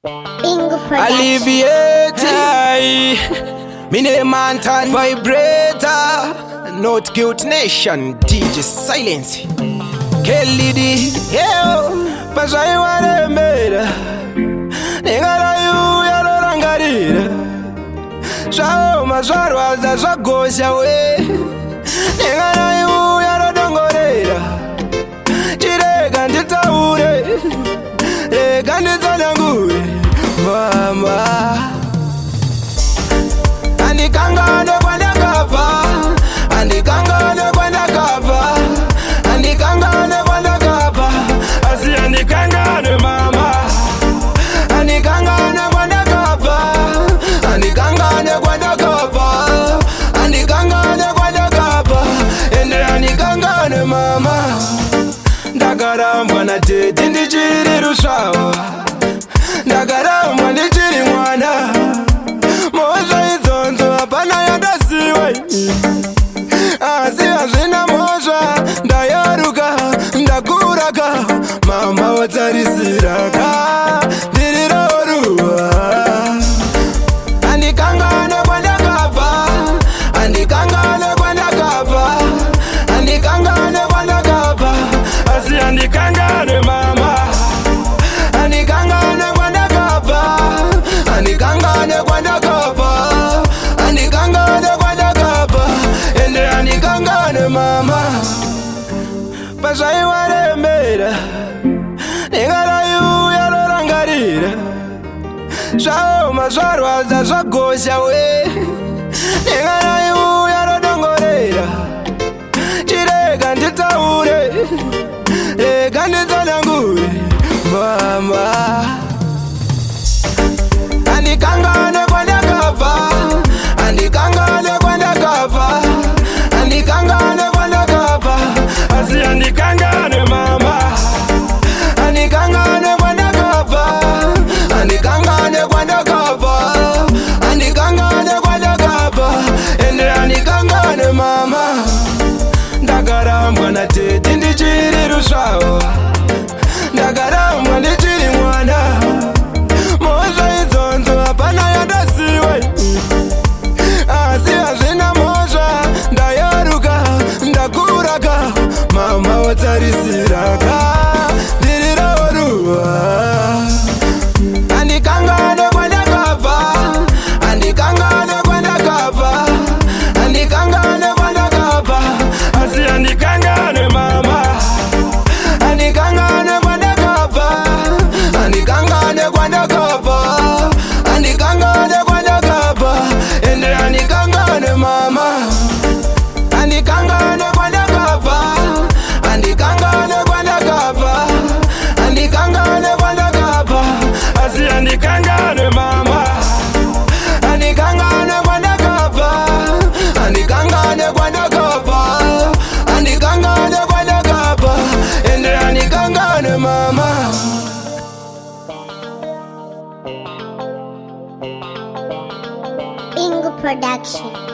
Alleviate. Me name Untan, vibrator. Not Guilt Nation, DJ Silence. Kelly D, yo, Pasha you are made. Nigga you are rangarira. So maswaro aza goes away. Nigga you are dongorera. Chire gandita ure. Gandita nangure. Mama Andikanga no Kwandakabva Andikanga no Kwandakabva Andikanga no Kwandakabva Asi andikanga no mama Andikanga no Kwandakabva Andikanga no Kwandakabva Andikanga no Kwandakabva Ende andikanga no mama Ndakarambwa na tete ndichiri rushawa Ndakarambwa ndichiri mwana Mosha izonzo hapana yandasiwa Asi hazvina mosha Ndayaruka, ndakuraka Mama watarisiraka Ndiriroruwa Andikanga no Kwandakabva Andikanga no Kwandakabva Andikanga no Kwandakabva Asi andikanga no mama Andikanga no Kwandakabva Andikanga no Kwandakabva Andikanga no Kwandakabva Ende andikanga no mama Pasha you are made. Nigga you are rangarira. So maswaro aza goes away. Nigga you are dongorera. Chire gandita ure. Gandita nangure. Mama Andikanga no Kwandakabva Andikanga no Kwandakabva Andikanga no Kwandakabva Asi andikanga no mama Andikanga no Kwandakabva Andikanga no Kwandakabva Andikanga no Kwandakabva Ende andikanga no mama Ndakarambwa na tete ndichiri rushawa Ndakarambwa ndichiri mwana Mosha izonzo hapana yandasiwa Asi hazvina mosha Ndayaruka, ndakuraka Mama watarisiraka Ndiriroruwa Andikanga no Kwandakabva Andikanga no Kwandakabva Andikanga no Kwandakabva Asi andikanga no mama Andikanga no Kwandakabva Andikanga no Kwandakabva Andikanga no Kwandakabva Ende andikanga no mama Andikanga no Kwandakabva Andikanga no Kwandakabva Andikanga no Kwandakabva Asi andikanga no mama Andikanga no Kwandakabva Andikanga no Kwandakabva Andikanga no Kwandakabva Ende andikanga no mama Production.